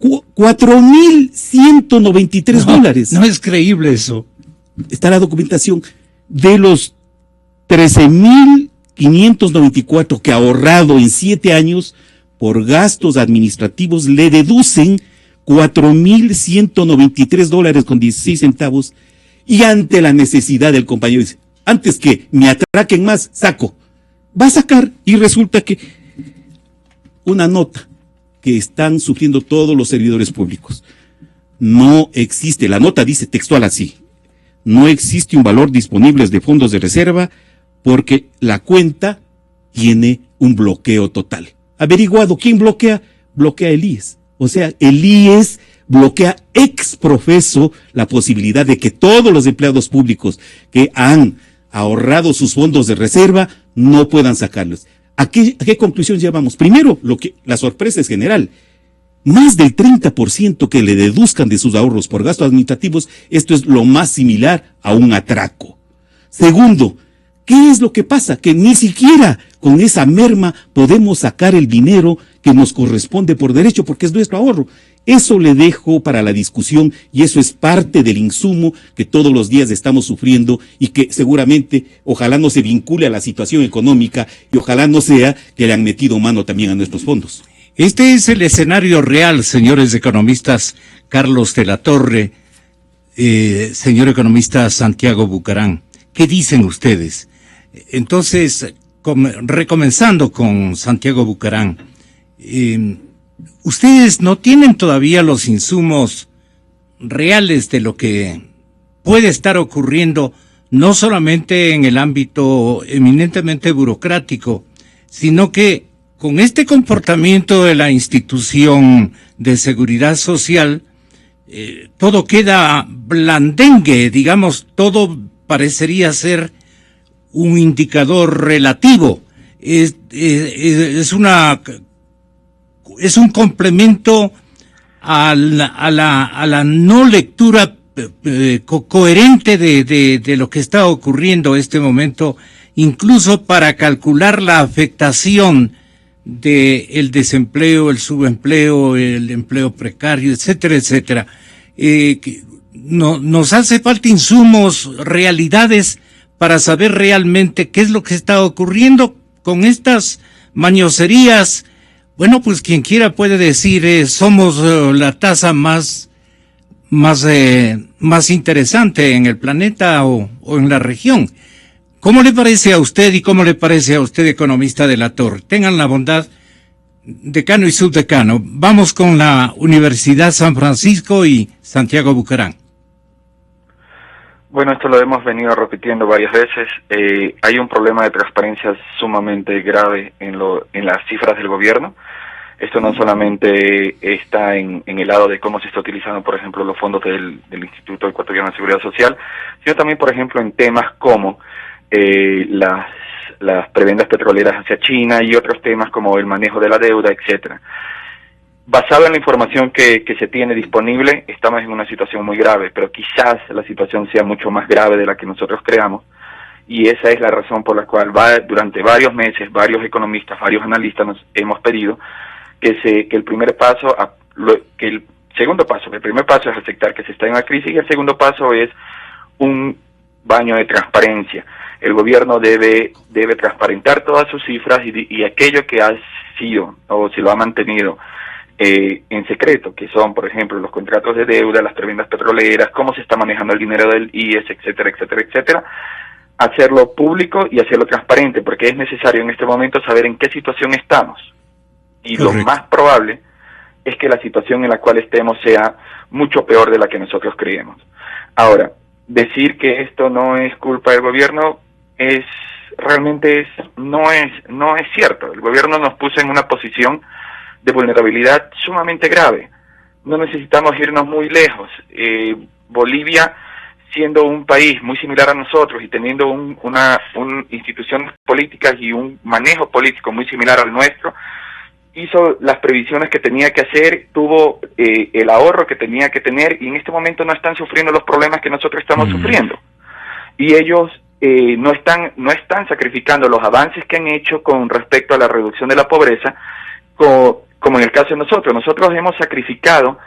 Speaker 5: $4,193.
Speaker 1: No es creíble eso.
Speaker 5: Está la documentación de los 13,594 que ha ahorrado en 7 años por gastos administrativos, le deducen $4,193.16, y ante la necesidad del compañero dice, antes que me atraquen más, saco. Va a sacar y resulta que una nota que están sufriendo todos los servidores públicos. No existe, la nota dice textual así, no existe un valor disponible de fondos de reserva porque la cuenta tiene un bloqueo total. Averiguado, ¿quién bloquea? Bloquea el IES. O sea, el IES bloquea ex profeso la posibilidad de que todos los empleados públicos que han ahorrado sus fondos de reserva no puedan sacarlos. ¿A qué conclusión llevamos? Primero, la sorpresa es general. Más del 30% que le deduzcan de sus ahorros por gastos administrativos, esto es lo más similar a un atraco. Segundo, ¿qué es lo que pasa? Que ni siquiera con esa merma podemos sacar el dinero que nos corresponde por derecho, porque es nuestro ahorro. Eso le dejo para la discusión y eso es parte del insumo que todos los días estamos sufriendo y que seguramente ojalá no se vincule a la situación económica y ojalá no sea que le han metido mano también a nuestros fondos.
Speaker 1: Este es el escenario real, señores economistas. Carlos de la Torre, señor economista Santiago Bucarán. ¿Qué dicen ustedes? Entonces, recomenzando con Santiago Bucarán, ustedes no tienen todavía los insumos reales de lo que puede estar ocurriendo, no solamente en el ámbito eminentemente burocrático, sino que con este comportamiento de la institución de seguridad social, todo queda blandengue, digamos, todo parecería ser un indicador relativo. Es un complemento a la no lectura coherente de lo que está ocurriendo en este momento, incluso para calcular la afectación del desempleo, el subempleo, el empleo precario, etcétera, etcétera. Nos hace falta insumos, realidades, para saber realmente qué es lo que está ocurriendo con estas mañoserías. Bueno, pues quien quiera puede decir, somos la tasa más interesante en el planeta o en la región. ¿Cómo le parece a usted y cómo le parece a usted, economista de la Torre? Tengan la bondad, decano y subdecano. Vamos con la Universidad San Francisco y Santiago Bucarán.
Speaker 3: Bueno, esto lo hemos venido repitiendo varias veces. Hay un problema de transparencia sumamente grave en las cifras del gobierno. Esto no solamente está en el lado de cómo se está utilizando, por ejemplo, los fondos del Instituto Ecuatoriano de Seguridad Social, sino también, por ejemplo, en temas como las prebendas petroleras hacia China y otros temas como el manejo de la deuda, etcétera. Basado en la información que se tiene disponible, estamos en una situación muy grave, pero quizás la situación sea mucho más grave de la que nosotros creamos, y esa es la razón por la cual durante varios meses, varios economistas, varios analistas nos hemos pedido que el primer paso, el primer paso es aceptar que se está en una crisis, y el segundo paso es un baño de transparencia. El gobierno debe transparentar todas sus cifras y aquello que ha sido o se lo ha mantenido en secreto, que son, por ejemplo, los contratos de deuda, las prebendas petroleras, cómo se está manejando el dinero del IES, etcétera, etcétera, etcétera, hacerlo público y hacerlo transparente, porque es necesario en este momento saber en qué situación estamos. Y Correcto. Lo más probable es que la situación en la cual estemos sea mucho peor de la que nosotros creemos. Ahora, decir que esto no es culpa del gobierno no es cierto. El gobierno nos puso en una posición de vulnerabilidad sumamente grave. No necesitamos irnos muy lejos. Bolivia, siendo un país muy similar a nosotros y teniendo una instituciones políticas y un manejo político muy similar al nuestro, hizo las previsiones que tenía que hacer, tuvo el ahorro que tenía que tener, y en este momento no están sufriendo los problemas que nosotros estamos sufriendo. Y ellos no están sacrificando los avances que han hecho con respecto a la reducción de la pobreza, como en el caso de nosotros. Nosotros hemos sacrificado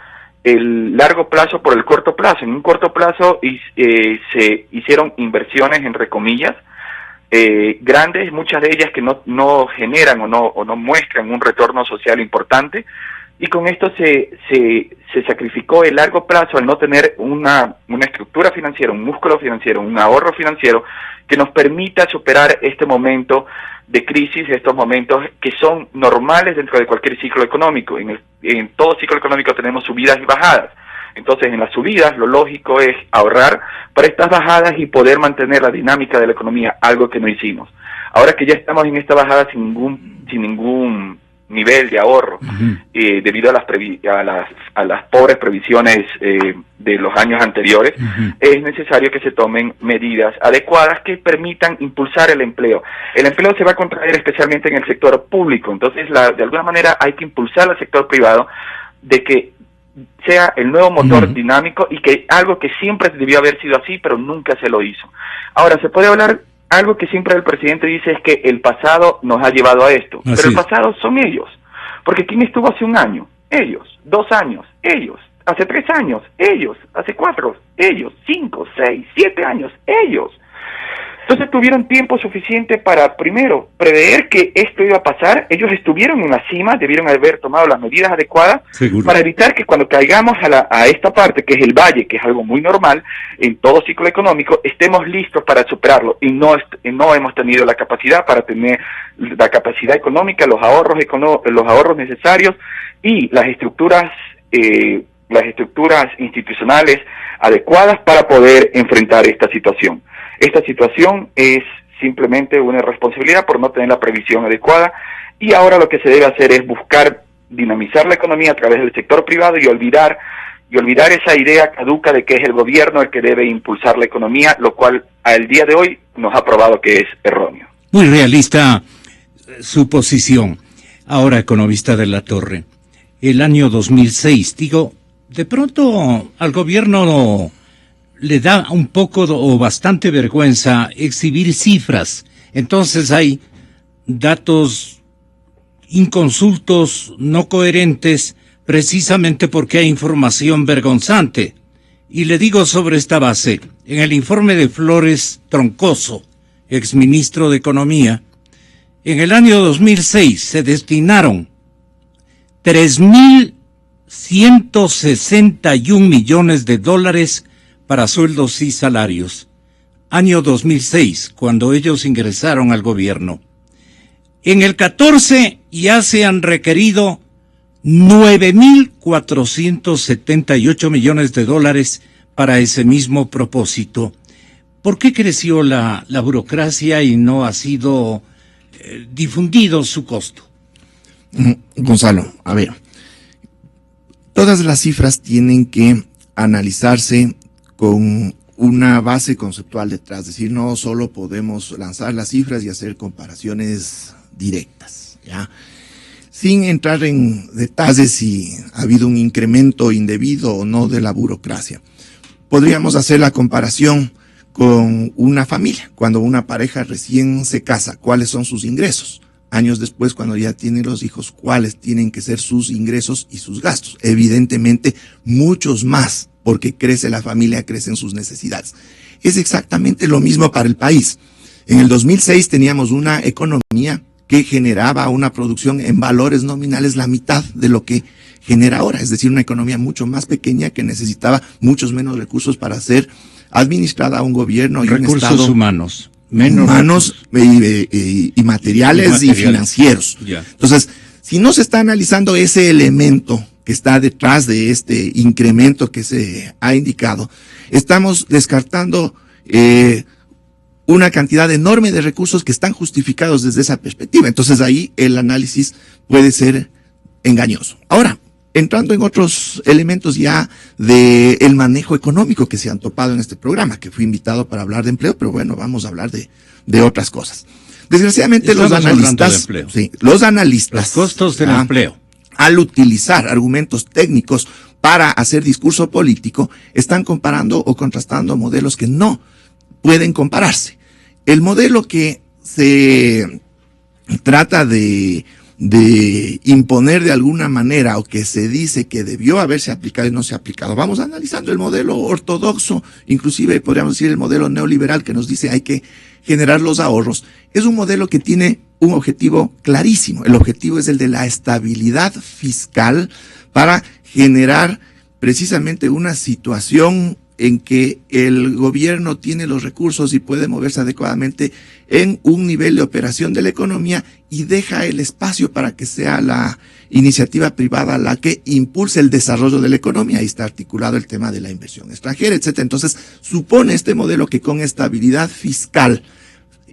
Speaker 3: el largo plazo por el corto plazo. En un corto plazo se hicieron inversiones, entre comillas, grandes, muchas de ellas que no generan o no muestran un retorno social importante, y con esto se sacrificó el largo plazo al no tener una estructura financiera, un músculo financiero, un ahorro financiero que nos permita superar este momento de crisis, estos momentos que son normales dentro de cualquier ciclo económico. En todo ciclo económico tenemos subidas y bajadas. Entonces, en las subidas lo lógico es ahorrar para estas bajadas y poder mantener la dinámica de la economía, algo que no hicimos. Ahora que ya estamos en esta bajada sin ningún nivel de ahorro, debido a las pobres previsiones de los años anteriores, es necesario que se tomen medidas adecuadas que permitan impulsar el empleo. El empleo se va a contraer especialmente en el sector público, entonces de alguna manera hay que impulsar al sector privado de que sea el nuevo motor dinámico, y que algo que siempre debió haber sido así, pero nunca se lo hizo. Ahora, se puede hablar, algo que siempre el presidente dice es que el pasado nos ha llevado a esto, pero el pasado son ellos, porque ¿quién estuvo hace un año? Ellos. 2 años, ellos. Hace 3 años, ellos. Hace 4, ellos. 5, 6, 7 años, ellos. Entonces tuvieron tiempo suficiente para, primero, prever que esto iba a pasar. Ellos estuvieron en la cima, debieron haber tomado las medidas adecuadas para evitar que cuando caigamos a esta parte, que es el valle, que es algo muy normal en todo ciclo económico, estemos listos para superarlo. Y no hemos tenido la capacidad para tener la capacidad económica, los ahorros necesarios y las estructuras institucionales adecuadas para poder enfrentar esta situación. Esta situación es simplemente una irresponsabilidad por no tener la previsión adecuada, y ahora lo que se debe hacer es buscar dinamizar la economía a través del sector privado y olvidar esa idea caduca de que es el gobierno el que debe impulsar la economía, lo cual al día de hoy nos ha probado que es erróneo.
Speaker 1: Muy realista su posición. Ahora, economista de la Torre, el año 2006, de pronto al gobierno le da un poco o bastante vergüenza exhibir cifras. Entonces hay datos inconsultos, no coherentes, precisamente porque hay información vergonzante. Y le digo sobre esta base, en el informe de Flores Troncoso, exministro de Economía, en el año 2006 se destinaron 3.161 millones de dólares para sueldos y salarios. año 2006, cuando ellos ingresaron al gobierno. En el 14 ya se han requerido 9.478 millones de dólares para ese mismo propósito. ¿Por qué creció la burocracia y no ha sido difundido su costo?
Speaker 4: Gonzalo, a ver, todas las cifras tienen que analizarse con una base conceptual detrás, es decir, no solo podemos lanzar las cifras y hacer comparaciones directas, ¿ya? Sin entrar en detalles si ha habido un incremento indebido o no de la burocracia. Podríamos hacer la comparación con una familia, cuando una pareja recién se casa, ¿cuáles son sus ingresos? Años después, cuando ya tienen los hijos, ¿cuáles tienen que ser sus ingresos y sus gastos? Evidentemente, muchos más, porque crece la familia, crecen sus necesidades. Es exactamente lo mismo para el país. En el 2006 teníamos una economía que generaba una producción en valores nominales la mitad de lo que genera ahora, es decir, una economía mucho más pequeña que necesitaba muchos menos recursos para ser administrada a un gobierno y un estado.
Speaker 1: Recursos humanos.
Speaker 4: Humanos y materiales y financieros.
Speaker 1: Ya.
Speaker 4: Entonces, si no se está analizando ese elemento que está detrás de este incremento que se ha indicado, estamos descartando una cantidad enorme de recursos que están justificados desde esa perspectiva. Entonces ahí el análisis puede ser engañoso. Ahora, entrando en otros elementos ya del manejo económico que se han topado en este programa, que fui invitado para hablar de empleo, pero bueno, vamos a hablar de otras cosas. Desgraciadamente los analistas,
Speaker 1: los costos del empleo,
Speaker 4: al utilizar argumentos técnicos para hacer discurso político, están comparando o contrastando modelos que no pueden compararse. El modelo que se trata de imponer de alguna manera o que se dice que debió haberse aplicado y no se ha aplicado. Vamos analizando el modelo ortodoxo, inclusive podríamos decir el modelo neoliberal que nos dice hay que generar los ahorros. Es un modelo que tiene un objetivo clarísimo. El objetivo es el de la estabilidad fiscal para generar precisamente una situación en que el gobierno tiene los recursos y puede moverse adecuadamente en un nivel de operación de la economía y deja el espacio para que sea la iniciativa privada la que impulse el desarrollo de la economía. Ahí está articulado el tema de la inversión extranjera, etcétera. Entonces, supone este modelo que con estabilidad fiscal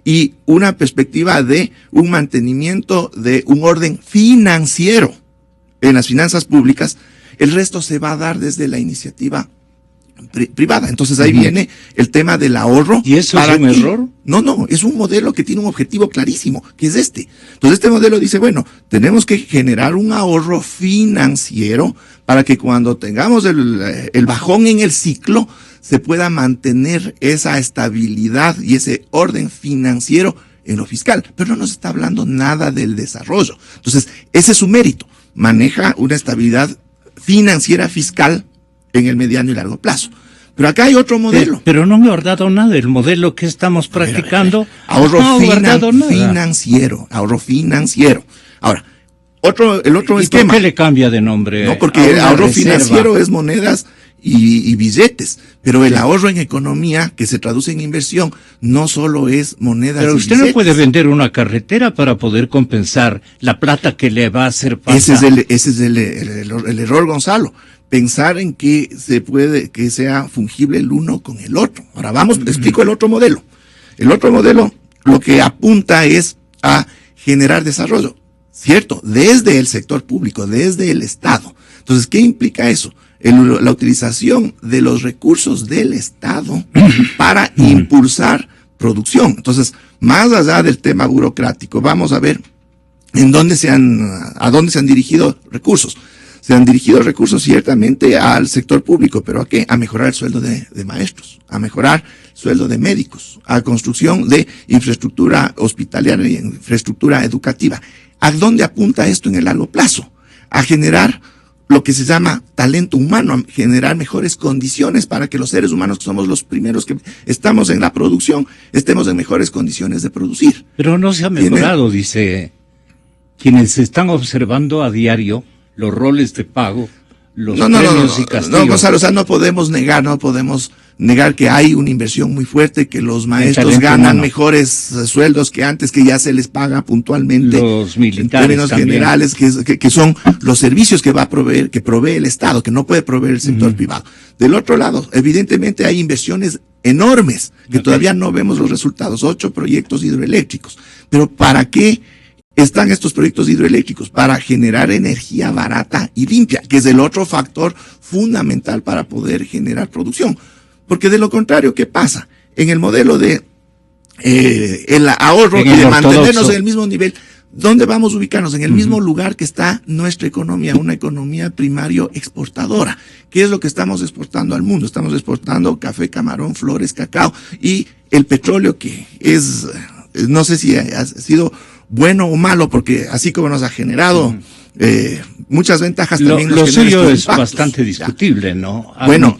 Speaker 4: y una perspectiva de un mantenimiento de un orden financiero en las finanzas públicas, el resto se va a dar desde la iniciativa privada. Entonces ahí viene el tema del ahorro.
Speaker 1: ¿Y eso es un error?
Speaker 4: No, es un modelo que tiene un objetivo clarísimo, que es este. Entonces este modelo dice, bueno, tenemos que generar un ahorro financiero para que cuando tengamos el bajón en el ciclo, se pueda mantener esa estabilidad y ese orden financiero en lo fiscal. Pero no nos está hablando nada del desarrollo. Entonces, ese es su mérito. Maneja una estabilidad financiera fiscal en el mediano y largo plazo. Pero acá hay otro modelo.
Speaker 1: Pero no me ha guardado nada el modelo que estamos practicando.
Speaker 4: Ahorro financiero. Ahorro financiero. Ahora, el otro esquema.
Speaker 1: ¿Por qué le cambia de nombre?
Speaker 4: No, porque el ahorro financiero es monedas y billetes. Pero el ahorro en economía, que se traduce en inversión, no solo es monedas y billetes.
Speaker 1: Pero usted no puede vender una carretera para poder compensar la plata que le va a hacer falta.
Speaker 4: Ese es el error, Gonzalo. Pensar en que se puede, que sea fungible el uno con el otro. Ahora te explico el otro modelo. El otro modelo lo que apunta es a generar desarrollo, ¿cierto? Desde el sector público, desde el Estado. Entonces, ¿qué implica eso? La utilización de los recursos del Estado para impulsar producción. Entonces, más allá del tema burocrático, vamos a ver a dónde se han dirigido recursos. Se han dirigido recursos ciertamente al sector público, pero ¿a qué? A mejorar el sueldo de maestros, a mejorar el sueldo de médicos, a construcción de infraestructura hospitalaria y infraestructura educativa. ¿A dónde apunta esto en el largo plazo? A generar lo que se llama talento humano, a generar mejores condiciones para que los seres humanos, que somos los primeros que estamos en la producción, estemos en mejores condiciones de producir.
Speaker 1: Pero no se ha mejorado, dice quienes están observando a diario los roles de pago, los premios y castigos.
Speaker 4: No, Gonzalo, o sea, no podemos negar que hay una inversión muy fuerte, que los maestros ganan mejores sueldos que antes, que ya se les paga puntualmente.
Speaker 1: Los militares
Speaker 4: en términos
Speaker 1: también
Speaker 4: generales, que son los servicios que provee el Estado, que no puede proveer el sector privado. Del otro lado, evidentemente hay inversiones enormes, que todavía no vemos los resultados, 8 proyectos hidroeléctricos. Pero ¿para qué están estos proyectos hidroeléctricos? Para generar energía barata y limpia, que es el otro factor fundamental para poder generar producción. Porque de lo contrario, ¿qué pasa? En el modelo de el ahorro y de mantenernos en el mismo nivel, ¿dónde vamos a ubicarnos? En el mismo lugar que está nuestra economía, una economía primario exportadora. ¿Qué es lo que estamos exportando al mundo? Estamos exportando café, camarón, flores, cacao y el petróleo, que es, no sé si ha sido bueno o malo, porque así como nos ha generado muchas ventajas, también
Speaker 1: lo suyo es bastante discutible, ¿no?
Speaker 4: Bueno,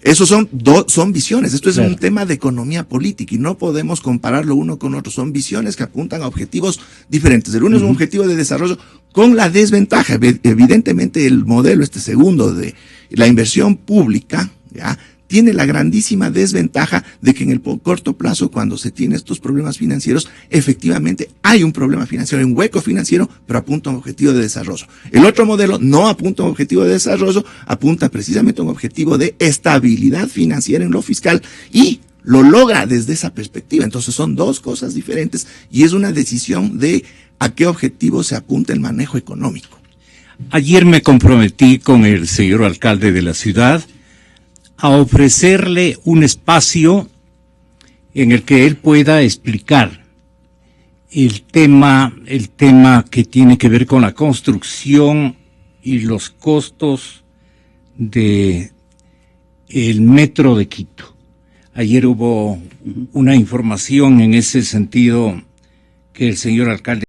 Speaker 4: esos son visiones. Esto es un tema de economía política y no podemos compararlo uno con otro. Son visiones que apuntan a objetivos diferentes. El uno es un objetivo de desarrollo con la desventaja. Evidentemente el modelo, segundo, de la inversión pública, ¿ya?, tiene la grandísima desventaja de que en el corto plazo, cuando se tiene estos problemas financieros, efectivamente hay un problema financiero, un hueco financiero, pero apunta a un objetivo de desarrollo. El otro modelo no apunta a un objetivo de desarrollo, apunta precisamente a un objetivo de estabilidad financiera en lo fiscal y lo logra desde esa perspectiva. Entonces son dos cosas diferentes y es una decisión de a qué objetivo se apunta el manejo económico.
Speaker 1: Ayer me comprometí con el señor alcalde de la ciudad a ofrecerle un espacio en el que él pueda explicar el tema que tiene que ver con la construcción y los costos de el metro de Quito. Ayer hubo una información en ese sentido que el señor alcalde